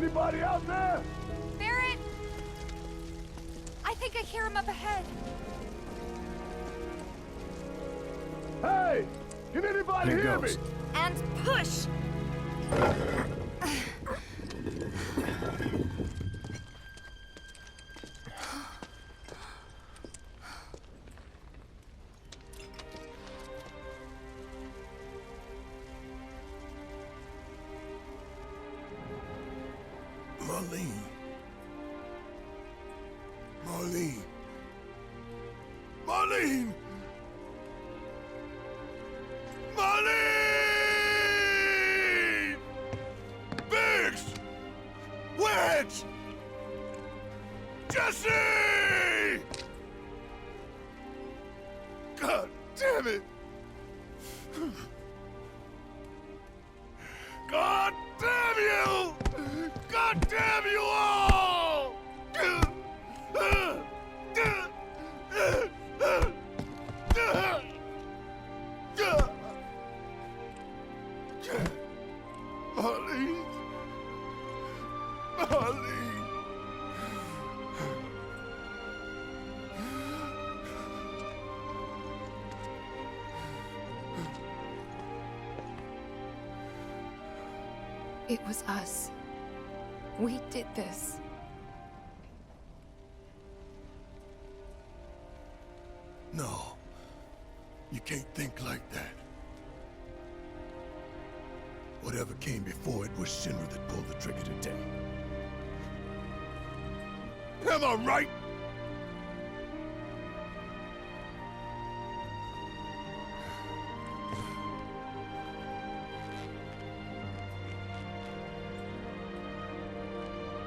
Anybody out there? Barrett! I think I hear him up ahead. Hey! Can anybody hear me? And push! Marlene. Marlene. Marlene! Marlene! Biggs! Wedge! Jesse! God damn it! God damn you! God damn you all! Marlene. Marlene. It was us. We did this. No. You can't think like that. Whatever came before it was Shinra that pulled the trigger today. Am I right?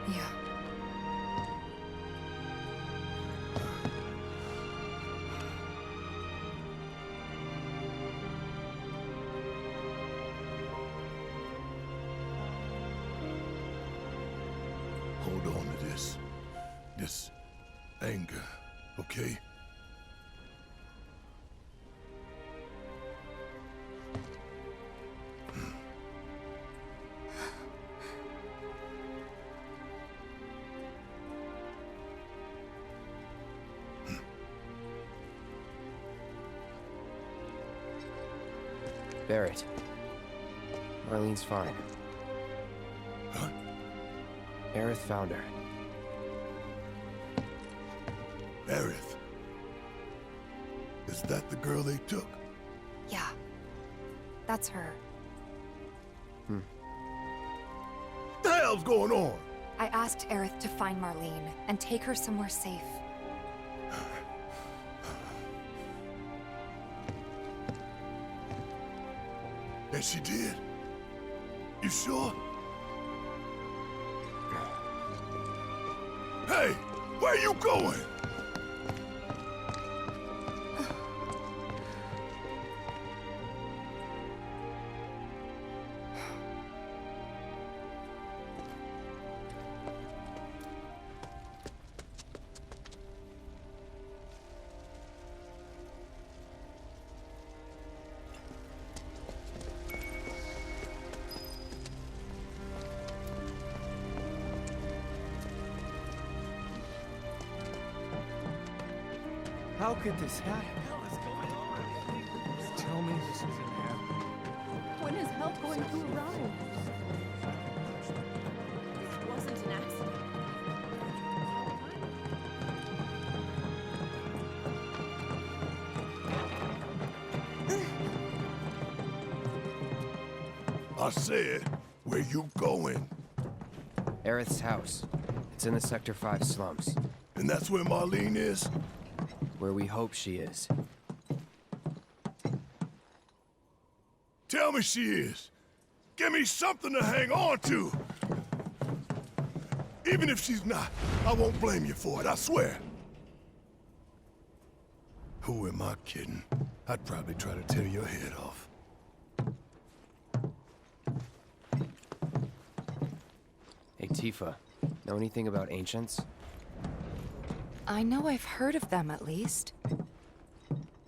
Yeah. Hold on to this anger, okay? Barrett. Marlene's fine. Huh? Aerith found her. Aerith. Is that the girl they took? Yeah. That's her. What the hell's going on? I asked Aerith to find Marlene and take her somewhere safe. And she did? You sure? Hey, where you going? How could this happen? Tell me this isn't happening. When is help going to arrive? It wasn't an accident. I said, where you going? Aerith's house. It's in the Sector 5 slums. And that's where Marlene is? Where we hope she is. Tell me she is. Give me something to hang on to. Even if she's not, I won't blame you for it, I swear. Who am I kidding? I'd probably try to tear your head off. Hey, Tifa. Know anything about ancients? I know I've heard of them, at least.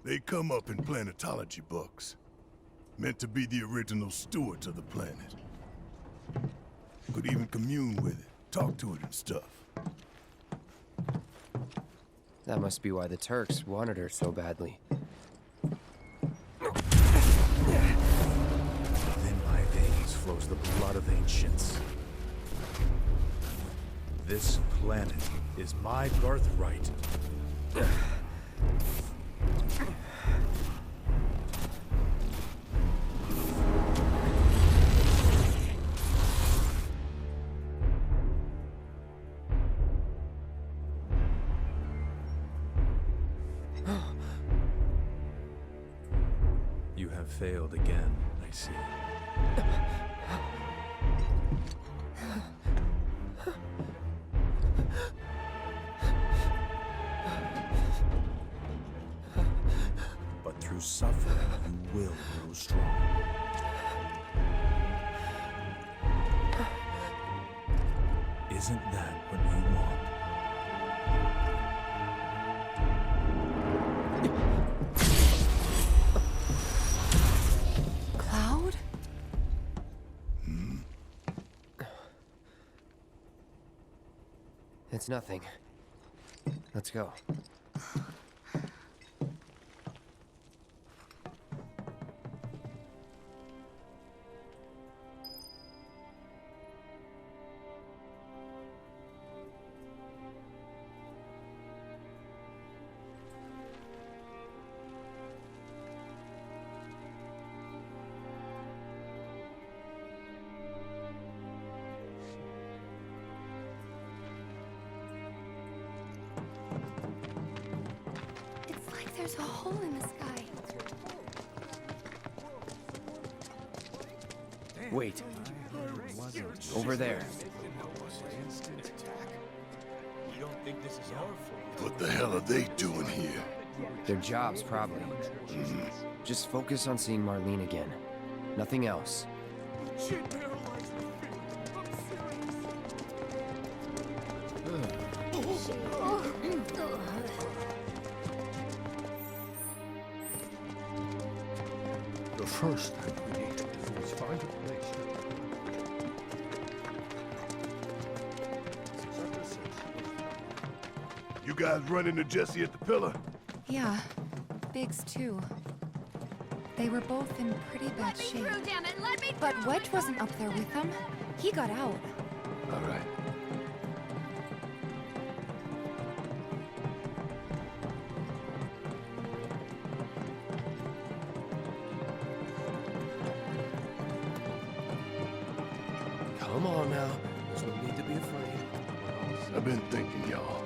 They come up in planetology books. Meant to be the original stewards of the planet. Could even commune with it, talk to it and stuff. That must be why the Turks wanted her so badly. Within my veins flows the blood of ancients. This planet is my birthright. You have failed again, I see. But through suffering, you will grow strong. Isn't that what you want? Cloud? It's nothing. Let's go. It's like there's a hole in the sky. Wait. Over there. What the hell are they doing here? Their jobs, probably. Just focus on seeing Marlene again. Nothing else. The first thing we need to do is find a place to... You guys run into Jesse at the pillar? Yeah, Biggs too. They were both in pretty bad shape. Damn it, let me But Wedge wasn't up there with them. He got out. All right. Come on now. There's no need to be afraid. I've been thinking, y'all.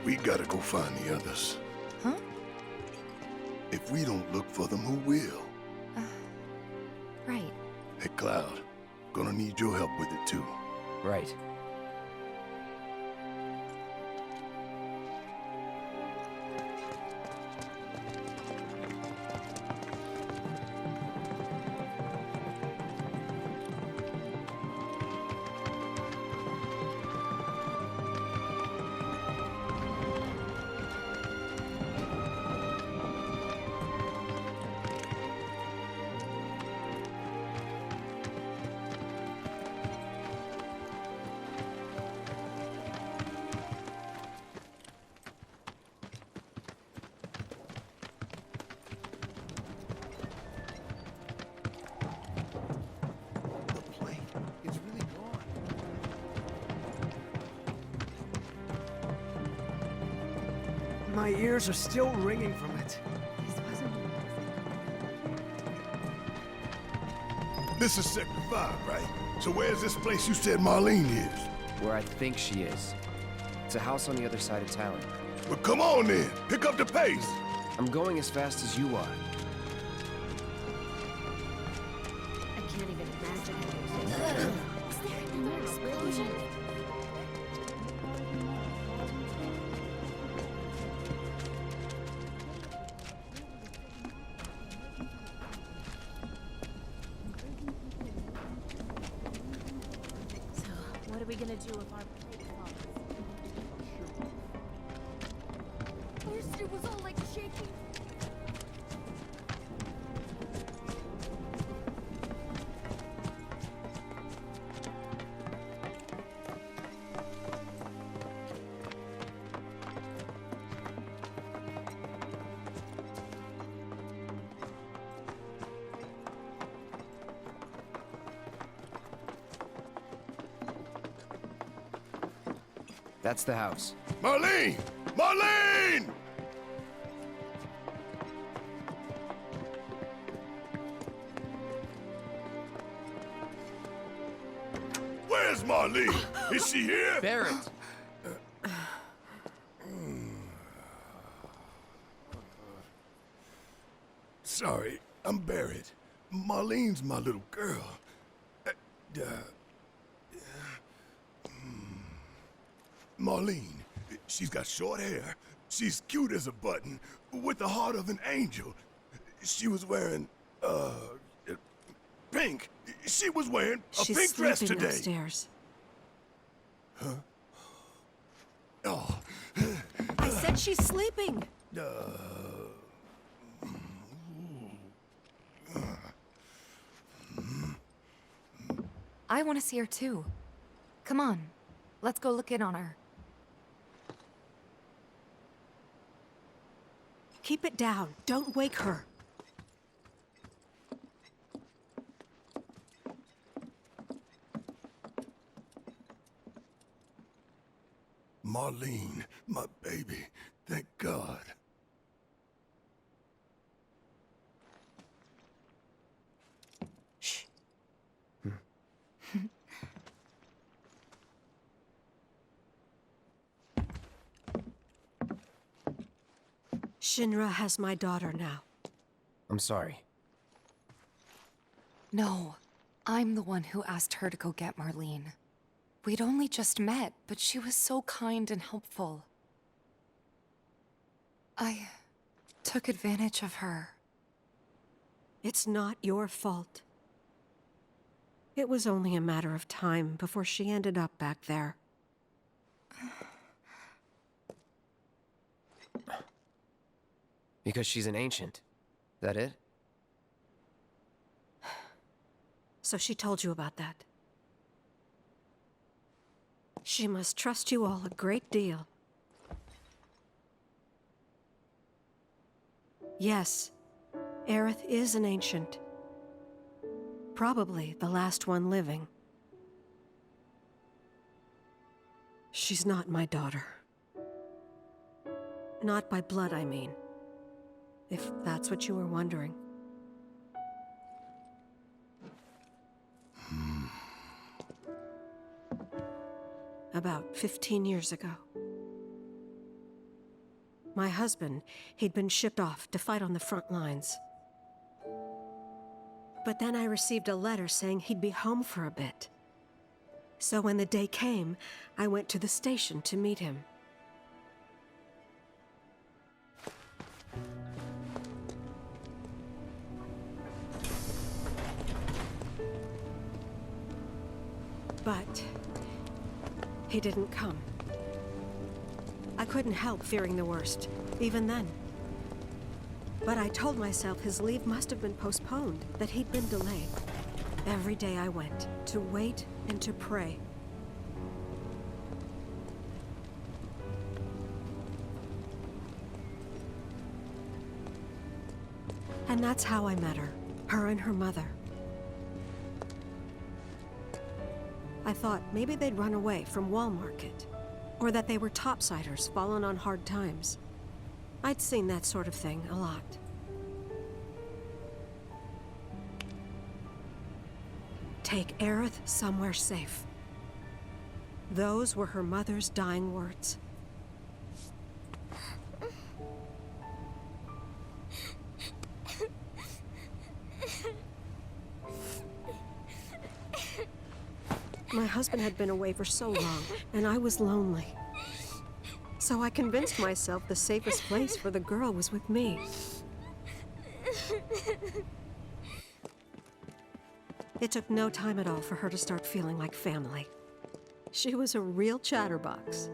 We gotta go find the others. Huh? If we don't look for them, who will? Right. Hey, Cloud. Gonna need your help with it, too. Right. The plate. It's really gone. My ears are still ringing from it. This wasn't... This is Sector 5, right? So where's this place you said Marlene is? Where I think she is. It's a house on the other side of town. Well, come on then. Pick up the pace. I'm going as fast as you are. I can't even imagine it. Is there another explosion? So, what are we gonna do if our plate falls? First it was all like shaking. That's the house. Marlene! Marlene! Where's Marlene? Is she here? Barrett! Sorry, I'm Barrett. Marlene's my little girl. Marlene, she's got short hair. She's cute as a button, with the heart of an angel. She was wearing, pink. She was wearing a She's pink dress sleeping today. upstairs. Oh, I said she's sleeping. I want to see her too. Come on, let's go look in on her. Keep it down. Don't wake her. Marlene, my baby. Thank God. Shh. Shinra has my daughter now. I'm sorry. No, I'm the one who asked her to go get Marlene. We'd only just met, but she was so kind and helpful. I took advantage of her. It's not your fault. It was only a matter of time before she ended up back there. Because she's an ancient. That it? So she told you about that. She must trust you all a great deal. Yes, Aerith is an ancient. Probably the last one living. She's not my daughter. Not by blood, I mean. If that's what you were wondering. About 15 years ago. My husband, he'd been shipped off to fight on the front lines. But then I received a letter saying he'd be home for a bit. So when the day came, I went to the station to meet him. But he didn't come. I couldn't help fearing the worst, even then. But I told myself his leave must have been postponed, that he'd been delayed. Every day I went, to wait and to pray. And that's how I met her and her mother. I thought maybe they'd run away from Wall Market, or that they were topsiders fallen on hard times. I'd seen that sort of thing a lot. Take Aerith somewhere safe. Those were her mother's dying words. My husband had been away for so long, and I was lonely. So I convinced myself the safest place for the girl was with me. It took no time at all for her to start feeling like family. She was a real chatterbox.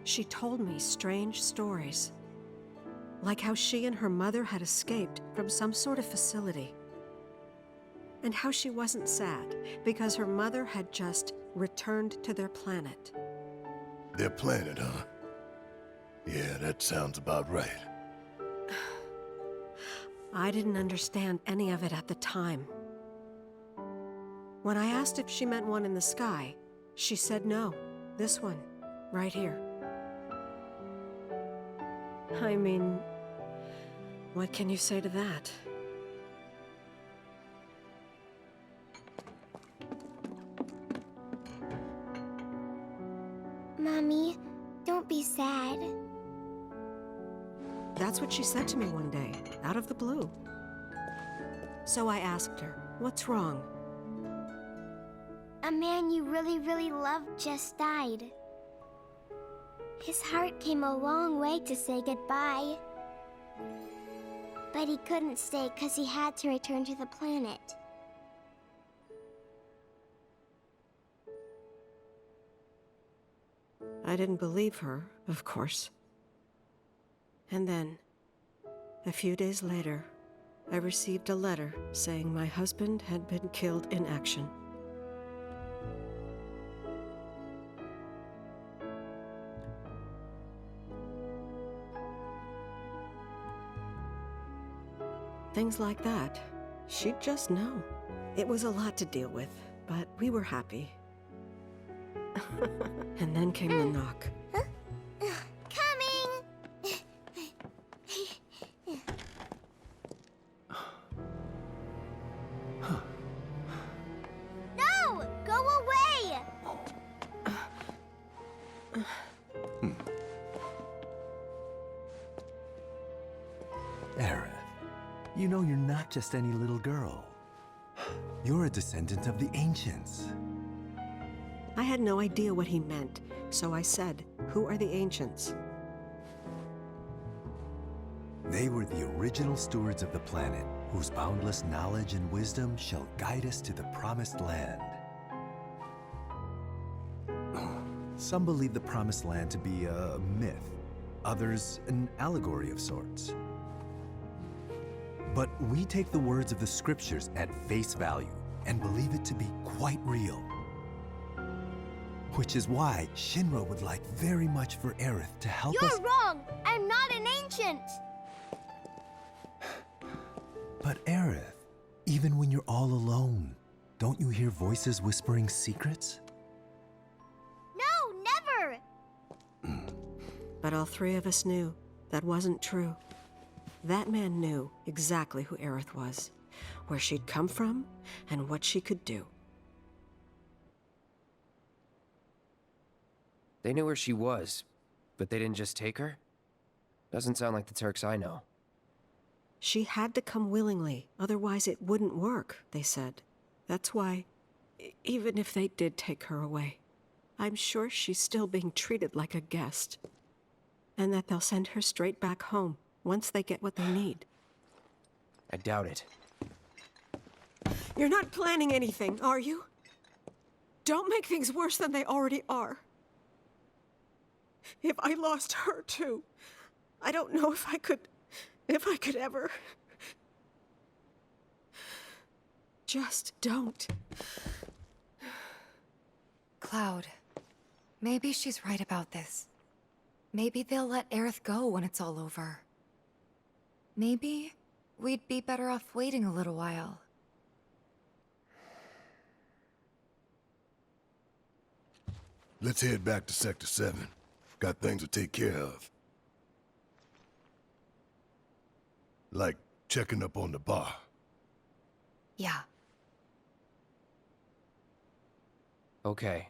She told me strange stories. Like how she and her mother had escaped from some sort of facility. And how she wasn't sad because her mother had just returned to their planet. Their planet, huh? Yeah, that sounds about right. I didn't understand any of it at the time. When I asked if she meant one in the sky, she said no. This one, right here. I mean, what can you say to that? Mommy, don't be sad. That's what she said to me one day, out of the blue. So I asked her, what's wrong? A man you really, really loved just died. His heart came a long way to say goodbye. But he couldn't stay because he had to return to the planet. I didn't believe her, of course. And then, a few days later, I received a letter saying my husband had been killed in action. Things like that, she'd just know. It was a lot to deal with, but we were happy. And then came the knock. Coming! No! Go away! Aerith, you know you're not just any little girl. You're a descendant of the ancients. I had no idea what he meant, so I said, "Who are the ancients?" They were the original stewards of the planet, whose boundless knowledge and wisdom shall guide us to the promised land. Some believe the promised land to be a myth, others an allegory of sorts. But we take the words of the scriptures at face value and believe it to be quite real. Which is why Shinra would like very much for Aerith to help us— You're wrong! I'm not an ancient! But Aerith, even when you're all alone, don't you hear voices whispering secrets? No, never! But all three of us knew that wasn't true. That man knew exactly who Aerith was, where she'd come from, and what she could do. They knew where she was, but they didn't just take her? Doesn't sound like the Turks I know. She had to come willingly, otherwise it wouldn't work, they said. That's why, even if they did take her away, I'm sure she's still being treated like a guest. And that they'll send her straight back home once they get what they need. I doubt it. You're not planning anything, are you? Don't make things worse than they already are. If I lost her too, I don't know if I could ever. Just don't. Cloud, maybe she's right about this. Maybe they'll let Aerith go when it's all over. Maybe we'd be better off waiting a little while. Let's head back to Sector 7. Got things to take care of. Like checking up on the bar. Yeah. Okay.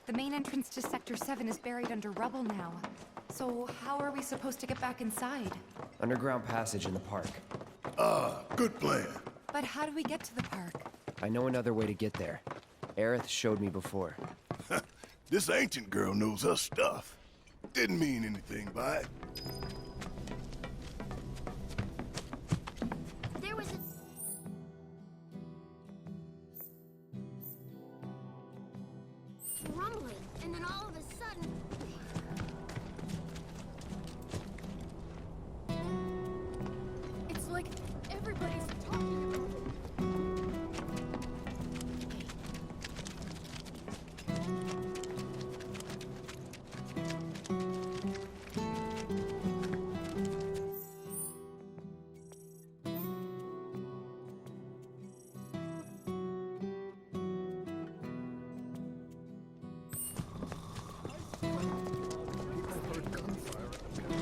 The main entrance to Sector 7 is buried under rubble now. So how are we supposed to get back inside? Underground passage in the park. Ah, good plan. But how do we get to the park? I know another way to get there. Aerith showed me before. This ancient girl knows her stuff. Didn't mean anything by it. There was a... rumbling, and then all of a sudden... Everybody's talking about it. People heard gunfire at the pit.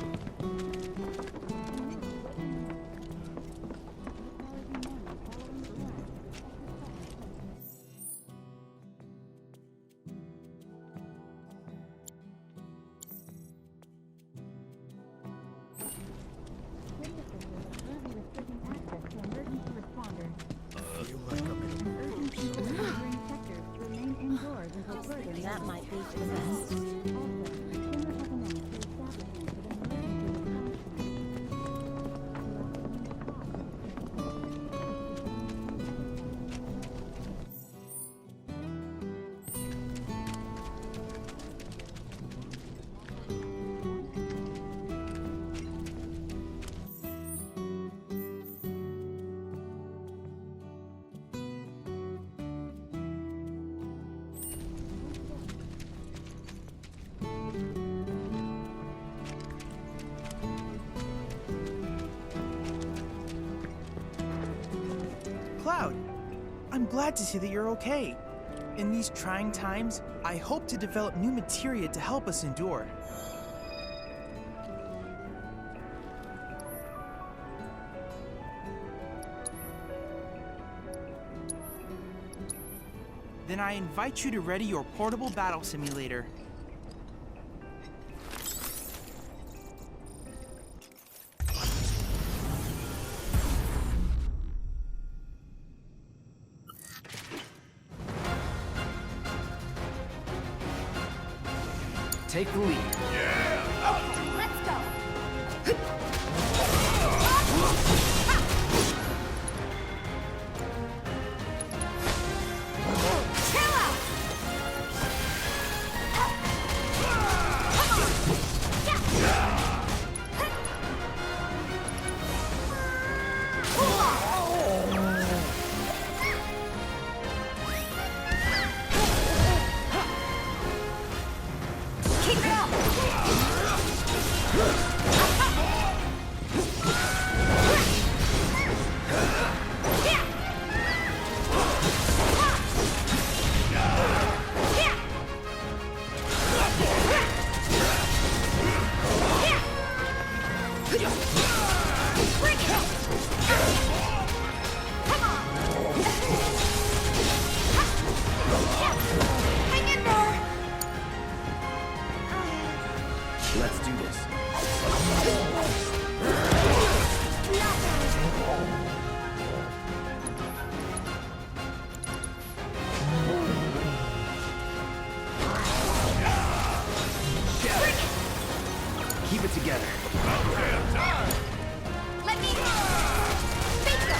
I feel like I'm in a That might be for the best. Cloud, I'm glad to see that you're okay. In these trying times, I hope to develop new materia to help us endure. Then I invite you to ready your portable battle simulator. Take the lead. Let's go. Keep it up! Let's do this. Keep it together. Let me... Bingo!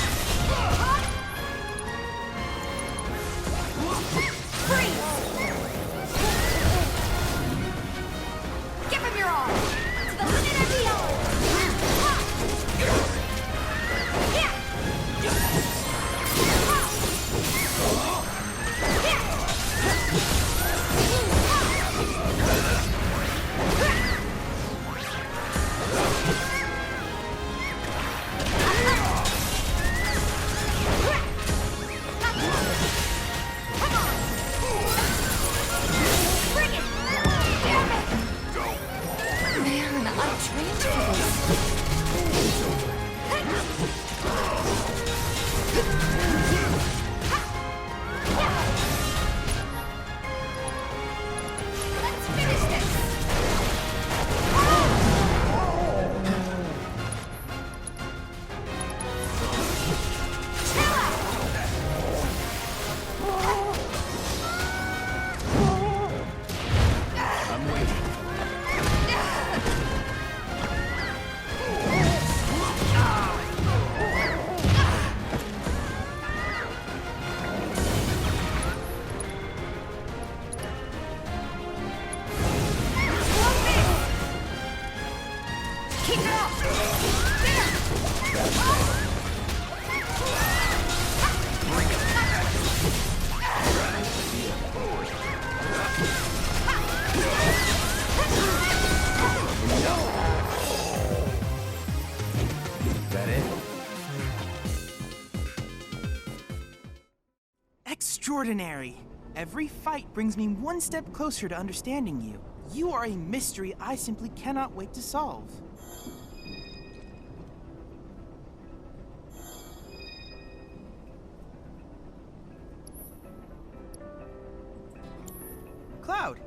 extraordinary. Every fight brings me one step closer to understanding you. You are a mystery I simply cannot wait to solve. Cloud,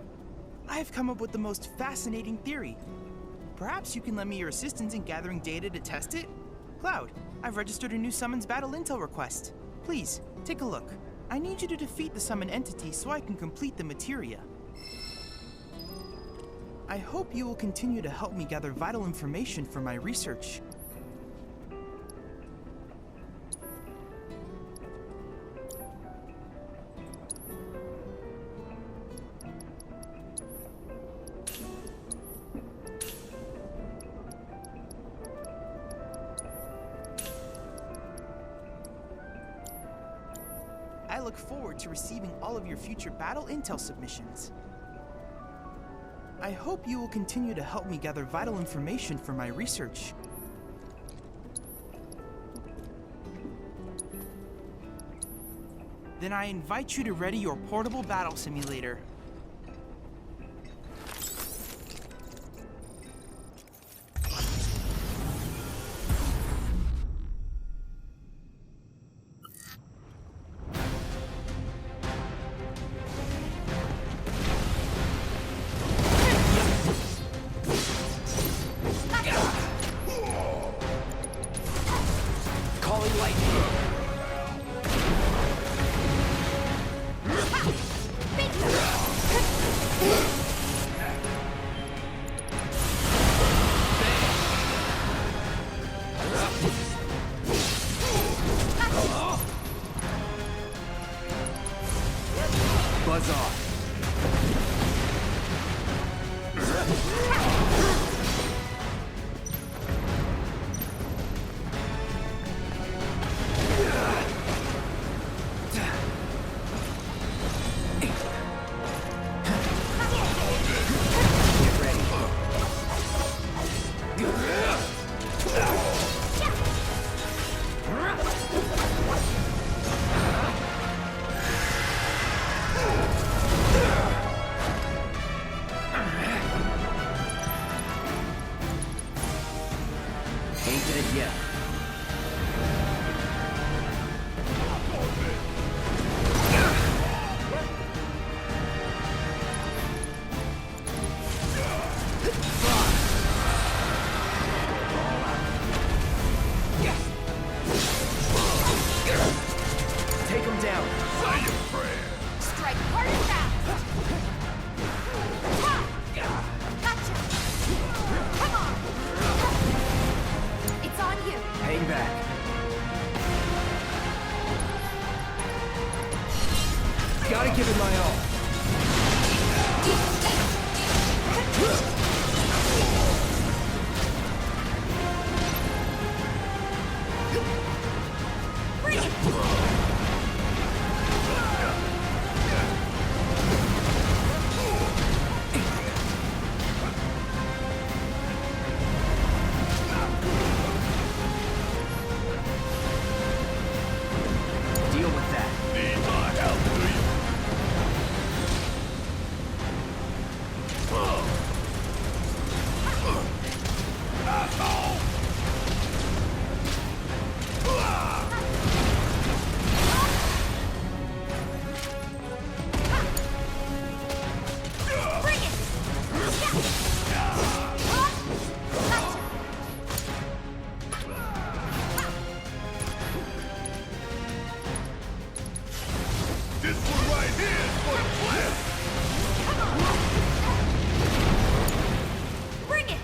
I have come up with the most fascinating theory. Perhaps you can lend me your assistance in gathering data to test it? Cloud, I've registered a new summons battle intel request. Please, take a look. I need you to defeat the summon entity so I can complete the materia. I hope you will continue to help me gather vital information for my research. I look forward to receiving all of your future battle intel submissions. I hope you will continue to help me gather vital information for my research. Then I invite you to ready your portable battle simulator. Buzz off. Ain't did it yet. Take him down. Say your prayer. Strike hard and fast! Gotcha! Come on! It's on you! Hang back. Gotta give it my all. Bring it! Deal with that. Need my help, do you? That's all. Bring it! This one right here is for the plan. Bring it!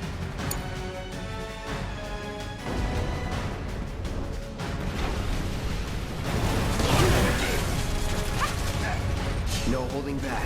No holding back.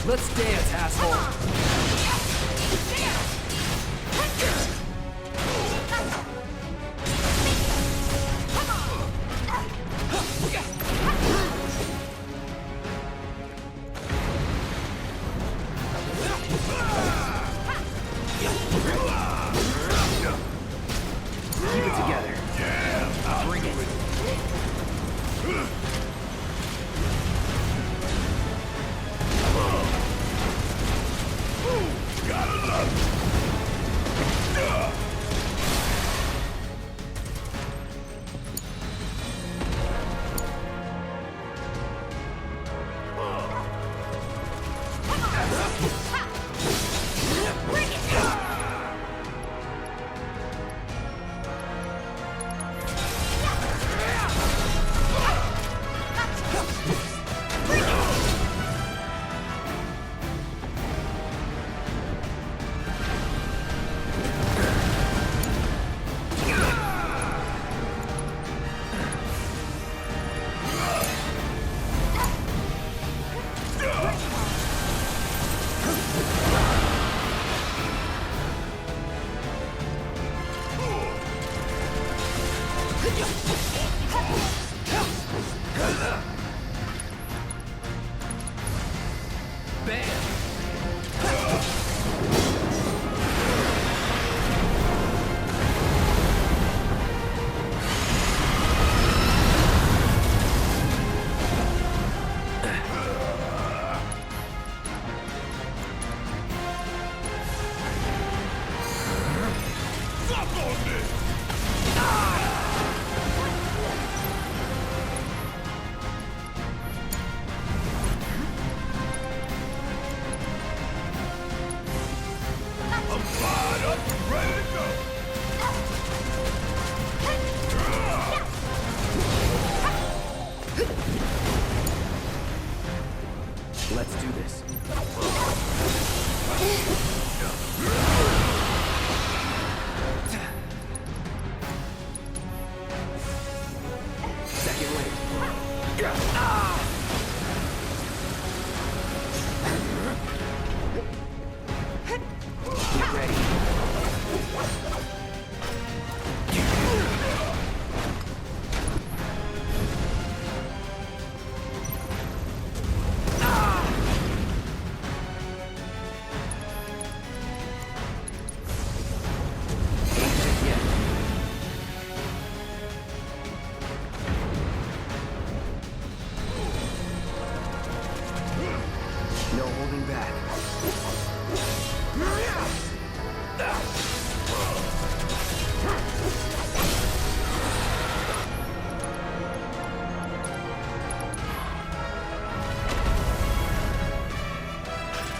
Let's dance, asshole! Keep it together. Bring it. Gotta love it. Let's do this. Second wave. Get ready. No holding back.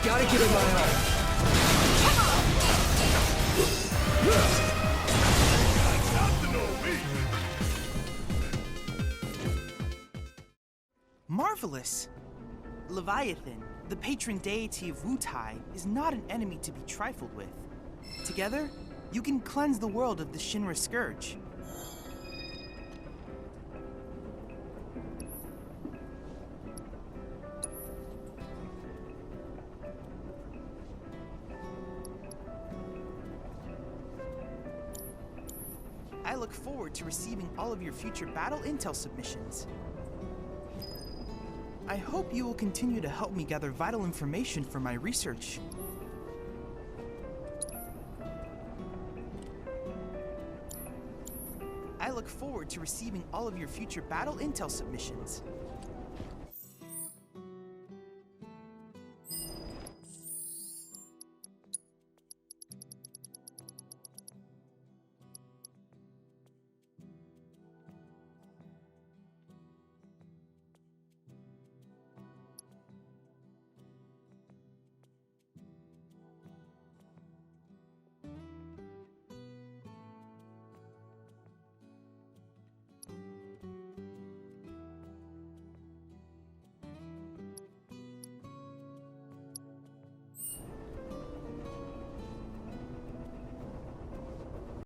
Gotta get in my arm. Marvelous! Leviathan, the patron deity of Wutai, is not an enemy to be trifled with. Together, you can cleanse the world of the Shinra Scourge. I look forward to receiving all of your future battle intel submissions. I hope you will continue to help me gather vital information for my research. I look forward to receiving all of your future battle intel submissions.